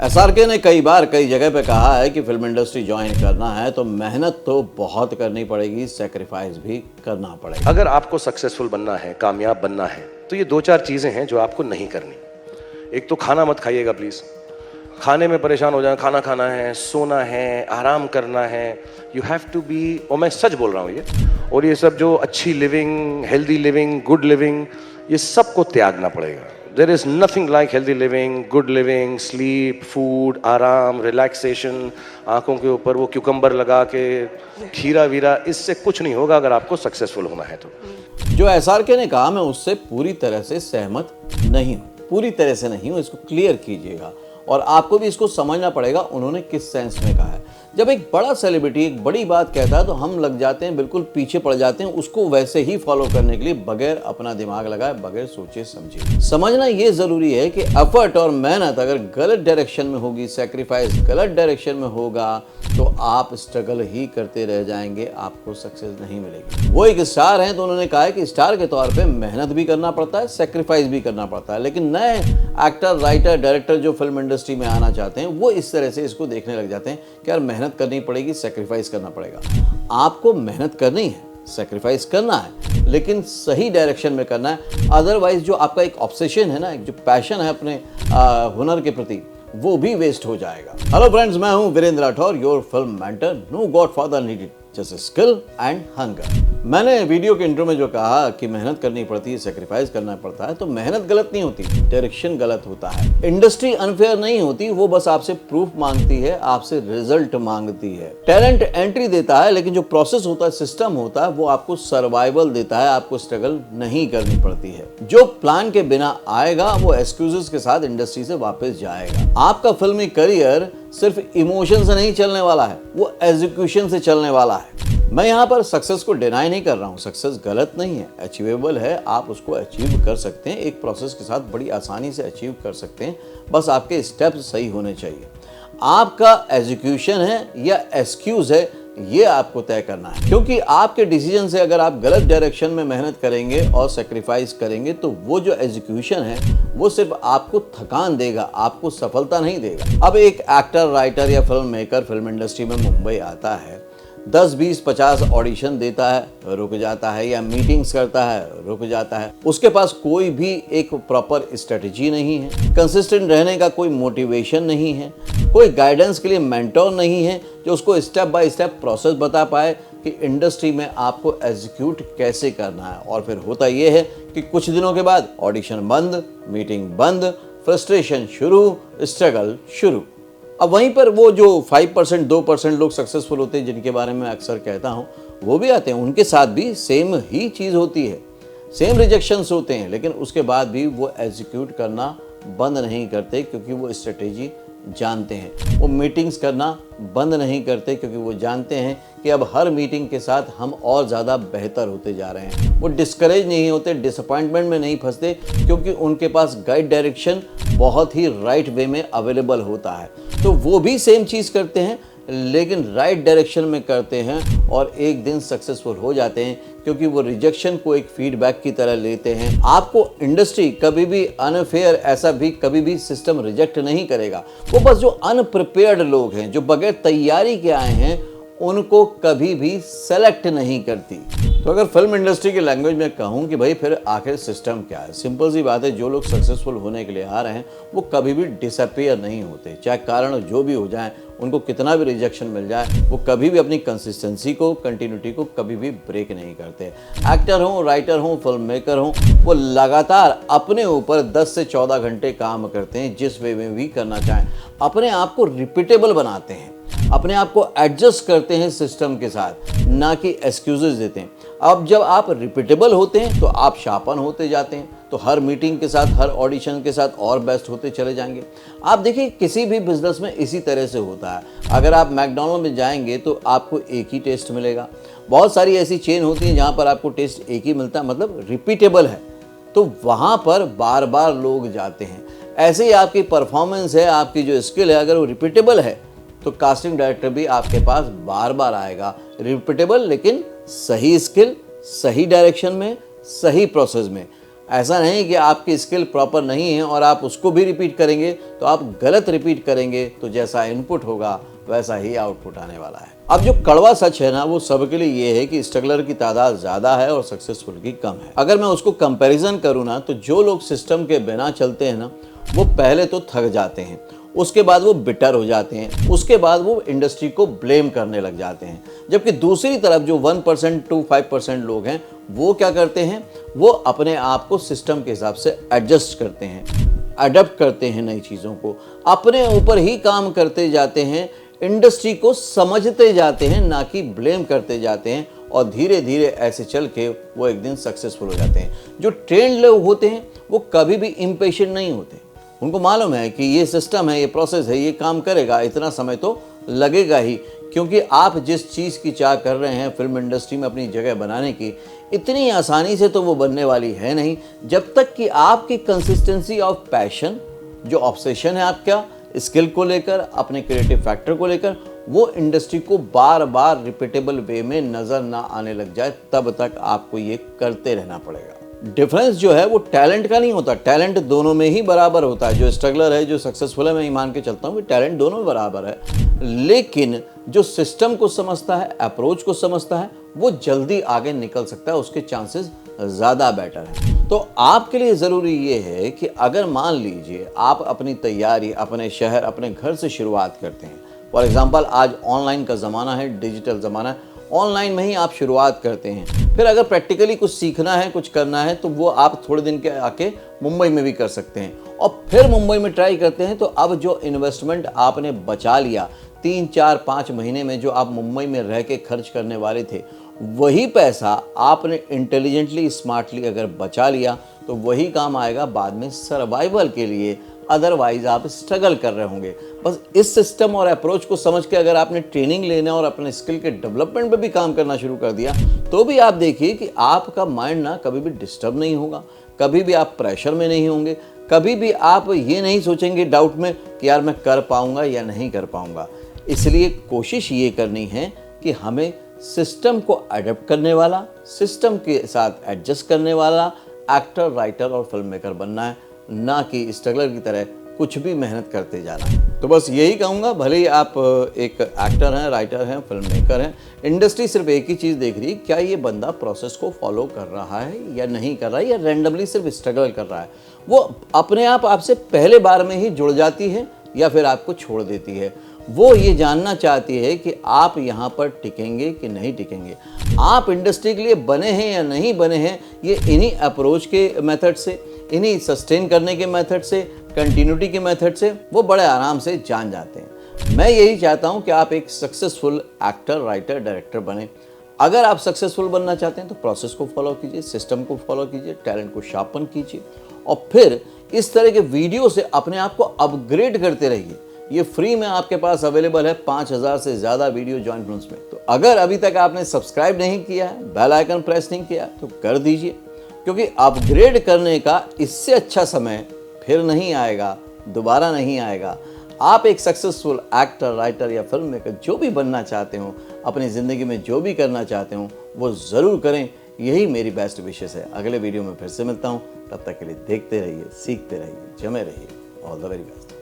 SRK ने कई बार कई जगह पे कहा है कि फिल्म इंडस्ट्री ज्वाइन करना है तो मेहनत तो बहुत करनी पड़ेगी, सेक्रीफाइस भी करना पड़ेगा। अगर आपको सक्सेसफुल बनना है, कामयाब बनना है, तो ये दो चार चीजें हैं जो आपको नहीं करनी। एक तो खाना मत खाइएगा प्लीज। खाने में परेशान हो जाए, खाना खाना है, सोना है, आराम करना है। यू हैव टू बी, और मैं सच बोल रहा हूँ ये, और ये सब जो अच्छी living, healthy living, good living, ये सबको त्यागना पड़ेगा। There is nothing like healthy living, good living, sleep, food, आराम, relaxation, आंखों के ऊपर वो क्यूकम्बर लगा के खीरा वीरा, इससे कुछ नहीं होगा अगर आपको सक्सेसफुल होना है तो। जो एसआरके ने कहा मैं उससे पूरी तरह से सहमत नहीं हूँ, पूरी तरह से नहीं हूँ। इसको क्लियर कीजिएगा और आपको भी इसको समझना पड़ेगा उन्होंने किस सेंस में कहा है। जब एक बड़ा सेलिब्रिटी एक बड़ी बात कहता है तो हम लग जाते हैं, बिल्कुल पीछे पड़ जाते हैं उसको वैसे ही फॉलो करने के लिए, बगैर अपना दिमाग लगाए, बगैर सोचे समझे। समझना ये जरूरी है कि एफर्ट और मेहनत अगर गलत डायरेक्शन में होगी, सेक्रीफाइस गलत डायरेक्शन में होगा तो आप स्ट्रगल ही करते रह जाएंगे, आपको सक्सेस नहीं मिलेगी। वो एक स्टार हैं तो उन्होंने कहा है कि स्टार के तौर पे मेहनत भी करना पड़ता है, सेक्रीफाइस भी करना पड़ता है। लेकिन नए एक्टर, राइटर, डायरेक्टर जो फिल्म इंडस्ट्री में आना चाहते हैं वो इस तरह से इसको देखने लग जाते हैं कि यार मेहनत करनी पड़ेगी, सेक्रीफाइस करना पड़ेगा। आपको मेहनत करनी है, सेक्रीफाइस करना है, लेकिन सही डायरेक्शन में करना है। अदरवाइज जो आपका एक ऑब्सेशन है ना, एक जो पैशन है अपने हुनर के प्रति, वो भी वेस्ट हो जाएगा। हेलो फ्रेंड्स, मैं हूं Virendra Rathore, your film mentor. No godfather needed, just skill and hunger. मैंने वीडियो के इंट्रो में जो कहा कि मेहनत करनी पड़ती है, सेक्रीफाइस करना पड़ता है, तो मेहनत गलत नहीं होती, डायरेक्शन गलत होता है। इंडस्ट्री अनफेयर नहीं होती, वो बस आपसे प्रूफ मांगती है, आपसे रिजल्ट मांगती है। टैलेंट एंट्री देता है, लेकिन जो प्रोसेस होता है, सिस्टम होता है, वो आपको सर्वाइवल देता है, आपको स्ट्रगल नहीं करनी पड़ती है। जो प्लान के बिना आएगा वो एक्सक्यूजेस के साथ इंडस्ट्री से वापस जाएगा। आपका फिल्मी करियर सिर्फ इमोशन से नहीं चलने वाला है, वो एग्जीक्यूशन से चलने वाला है। मैं यहाँ पर सक्सेस को डिनाई नहीं कर रहा हूँ, सक्सेस गलत नहीं है, अचीवेबल है, आप उसको अचीव कर सकते हैं, एक प्रोसेस के साथ बड़ी आसानी से अचीव कर सकते हैं, बस आपके स्टेप्स सही होने चाहिए। आपका एग्जीक्यूशन है या एक्सक्यूज है, ये आपको तय करना है, क्योंकि आपके डिसीजन से अगर आप गलत डायरेक्शन में मेहनत करेंगे और सेक्रीफाइस करेंगे तो वो जो एग्जीक्यूशन है वो सिर्फ आपको थकान देगा, आपको सफलता नहीं देगा। अब एक एक्टर, राइटर या फिल्म मेकर फिल्म इंडस्ट्री में मुंबई आता है, 10, 20, 50 ऑडिशन देता है, रुक जाता है, या मीटिंग्स करता है, रुक जाता है। उसके पास कोई भी एक प्रॉपर स्ट्रेटजी नहीं है, कंसिस्टेंट रहने का कोई मोटिवेशन नहीं है, कोई गाइडेंस के लिए मेंटोर नहीं है जो उसको स्टेप बाय स्टेप प्रोसेस बता पाए कि इंडस्ट्री में आपको एग्जीक्यूट कैसे करना है। और फिर होता यह है कि कुछ दिनों के बाद ऑडिशन बंद, मीटिंग बंद, फ्रस्ट्रेशन शुरू, स्ट्रगल शुरू। अब वहीं पर वो जो 5%, 2% लोग सक्सेसफुल होते हैं जिनके बारे में अक्सर कहता हूँ, वो भी आते हैं, उनके साथ भी सेम ही चीज़ होती है, सेम रिजेक्शंस होते हैं, लेकिन उसके बाद भी वो एग्जीक्यूट करना बंद नहीं करते क्योंकि वो स्ट्रेटेजी जानते हैं। वो मीटिंग्स करना बंद नहीं करते क्योंकि वो जानते हैं कि अब हर मीटिंग के साथ हम और ज़्यादा बेहतर होते जा रहे हैं। वो डिस्करेज नहीं होते, डिसअपॉइंटमेंट में नहीं फंसते, क्योंकि उनके पास गाइड डायरेक्शन बहुत ही राइट वे में अवेलेबल होता है। तो वो भी सेम चीज़ करते हैं, लेकिन राइट डायरेक्शन में करते हैं और एक दिन सक्सेसफुल हो जाते हैं, क्योंकि वो रिजेक्शन को एक फीडबैक की तरह लेते हैं। आपको इंडस्ट्री कभी भी अनफेयर, ऐसा भी कभी भी सिस्टम रिजेक्ट नहीं करेगा। वो बस जो अनप्रिपेयर्ड लोग हैं, जो बगैर तैयारी के आए हैं, उनको कभी भी सेलेक्ट नहीं करती। तो अगर फिल्म इंडस्ट्री की लैंग्वेज में कहूँ कि भाई फिर आखिर सिस्टम क्या है, सिंपल सी बात है, जो लोग सक्सेसफुल होने के लिए आ रहे हैं वो कभी भी डिसअपीयर नहीं होते, चाहे कारण जो भी हो जाए, उनको कितना भी रिजेक्शन मिल जाए, वो कभी भी अपनी कंसिस्टेंसी को, कंटिन्यूटी को कभी भी ब्रेक नहीं करते। एक्टर हों, राइटर हों, फिल्म मेकर हों, वो लगातार अपने ऊपर 10 से 14 घंटे काम करते हैं, जिस वे में भी करना चाहें, अपने आप को रिपीटेबल बनाते हैं, अपने आप को एडजस्ट करते हैं सिस्टम के साथ, ना कि एक्सक्यूजेस देते हैं। अब जब आप रिपीटेबल होते हैं तो आप शार्पन होते जाते हैं, तो हर मीटिंग के साथ, हर ऑडिशन के साथ और बेस्ट होते चले जाएंगे। आप देखिए किसी भी बिजनेस में इसी तरह से होता है। अगर आप मैकडॉनल्ड में जाएंगे तो आपको एक ही टेस्ट मिलेगा। बहुत सारी ऐसी चेन होती हैं जहाँ पर आपको टेस्ट एक ही मिलता है, मतलब रिपीटेबल है, तो वहाँ पर बार बार लोग जाते हैं। ऐसे ही आपकी परफॉर्मेंस है, आपकी जो स्किल है, अगर वो रिपीटेबल है तो कास्टिंग डायरेक्टर भी आपके पास बार बार आएगा। रिपीटेबल लेकिन सही स्किल, सही डायरेक्शन में, सही प्रोसेस में। ऐसा नहीं कि आपकी स्किल प्रॉपर नहीं है और आप उसको भी रिपीट करेंगे तो आप गलत रिपीट करेंगे, तो जैसा इनपुट होगा वैसा ही आउटपुट आने वाला है। अब जो कड़वा सच है ना, वो सबके लिए ये है कि स्ट्रगलर की तादाद ज़्यादा है और सक्सेसफुल की कम है। अगर मैं उसको कंपैरिजन करूँ ना, तो जो लोग सिस्टम के बिना चलते हैं ना, वो पहले तो थक जाते हैं, उसके बाद वो बिटर हो जाते हैं, उसके बाद वो इंडस्ट्री को ब्लेम करने लग जाते हैं। जबकि दूसरी तरफ जो 1% to 5% लोग हैं, वो क्या करते हैं, वो अपने आप को सिस्टम के हिसाब से एडजस्ट करते हैं, अडप्ट करते हैं नई चीज़ों को, अपने ऊपर ही काम करते जाते हैं, इंडस्ट्री को समझते जाते हैं, ना कि ब्लेम करते जाते हैं, और धीरे धीरे ऐसे चल के वो एक दिन सक्सेसफुल हो जाते हैं। जो ट्रेंड लोग होते हैं वो कभी भी इम्पेशेंट नहीं होते, उनको मालूम है कि ये सिस्टम है, ये प्रोसेस है, ये काम करेगा, इतना समय तो लगेगा ही, क्योंकि आप जिस चीज़ की चाह कर रहे हैं फिल्म इंडस्ट्री में अपनी जगह बनाने की, इतनी आसानी से तो वो बनने वाली है नहीं, जब तक कि आपकी कंसिस्टेंसी ऑफ पैशन, जो ऑब्सेशन है आपका स्किल को लेकर, अपने क्रिएटिव फैक्टर को लेकर, वो इंडस्ट्री को बार बार रिपीटेबल वे में नज़र ना आने लग जाए, तब तक आपको ये करते रहना पड़ेगा। डिफरेंस जो है वो टैलेंट का नहीं होता, टैलेंट दोनों में ही बराबर होता है। जो स्ट्रगलर है, जो सक्सेसफुल है, मैं ये मान के चलता हूँ कि टैलेंट दोनों में बराबर है, लेकिन जो सिस्टम को समझता है, अप्रोच को समझता है, वो जल्दी आगे निकल सकता है, उसके चांसेस ज़्यादा बेटर हैं। तो आपके लिए ज़रूरी ये है कि अगर मान लीजिए आप अपनी तैयारी अपने शहर, अपने घर से शुरुआत करते हैं, फॉर एग्जांपल आज ऑनलाइन का ज़माना है, डिजिटल ज़माना है, ऑनलाइन में ही आप शुरुआत करते हैं, फिर अगर प्रैक्टिकली कुछ सीखना है, कुछ करना है, तो वो आप थोड़े दिन के आके मुंबई में भी कर सकते हैं, और फिर मुंबई में ट्राई करते हैं। तो अब जो इन्वेस्टमेंट आपने बचा लिया 3, 4, 5 महीने में, जो आप मुंबई में रह के खर्च करने वाले थे, वही पैसा आपने इंटेलिजेंटली, स्मार्टली अगर बचा लिया, तो वही काम आएगा बाद में सर्वाइवल के लिए, अदरवाइज आप स्ट्रगल कर रहे होंगे। बस इस सिस्टम और अप्रोच को समझ के अगर आपने ट्रेनिंग लेना और अपने स्किल के डेवलपमेंट पे भी काम करना शुरू कर दिया, तो भी आप देखिए कि आपका माइंड ना कभी भी डिस्टर्ब नहीं होगा, कभी भी आप प्रेशर में नहीं होंगे, कभी भी आप ये नहीं सोचेंगे डाउट में कि यार मैं कर पाऊंगा या नहीं कर पाऊंगा। इसलिए कोशिश ये करनी है कि हमें सिस्टम को अडॉप्ट करने वाला, सिस्टम के साथ एडजस्ट करने वाला एक्टर, राइटर और फिल्म मेकर बनना है, ना कि स्ट्रगलर की तरह कुछ भी मेहनत करते जाना। तो बस यही कहूँगा, भले ही आप एक एक्टर हैं, राइटर हैं, फिल्म मेकर हैं, इंडस्ट्री सिर्फ एक ही चीज़ देख रही है, क्या ये बंदा प्रोसेस को फॉलो कर रहा है या नहीं कर रहा है, या रैंडमली सिर्फ स्ट्रगल कर रहा है। वो अपने आप आपसे पहले बार में ही जुड़ जाती है या फिर आपको छोड़ देती है। वो ये जानना चाहती है कि आप यहाँ पर टिकेंगे कि नहीं टिकेंगे, आप इंडस्ट्री के लिए बने हैं या नहीं बने हैं। ये इन्हीं अप्रोच के मेथड से, इन्हीं सस्टेन करने के मेथड से, कंटिन्यूटी के मेथड से वो बड़े आराम से जान जाते हैं। मैं यही चाहता हूँ कि आप एक सक्सेसफुल एक्टर, राइटर, डायरेक्टर बने। अगर आप सक्सेसफुल बनना चाहते हैं तो प्रोसेस को फॉलो कीजिए, सिस्टम को फॉलो कीजिए, टैलेंट को शार्पन कीजिए, और फिर इस तरह के वीडियो से अपने आप को अपग्रेड करते रहिए। ये फ्री में आपके पास अवेलेबल है, 5000 से ज़्यादा वीडियो जॉइंट फ्रेंड्स में। तो अगर अभी तक आपने सब्सक्राइब नहीं किया है, बेल आइकन प्रेस नहीं किया, तो कर दीजिए, क्योंकि अपग्रेड करने का इससे अच्छा समय फिर नहीं आएगा, दोबारा नहीं आएगा। आप एक सक्सेसफुल एक्टर, राइटर या फिल्म मेकर जो भी बनना चाहते हो, अपनी ज़िंदगी में जो भी करना चाहते हो, वो ज़रूर करें। यही मेरी बेस्ट विशेष है। अगले वीडियो में फिर से मिलता हूँ, तब तक के लिए देखते रहिए, सीखते रहिए, जमे रहिए। All the very best.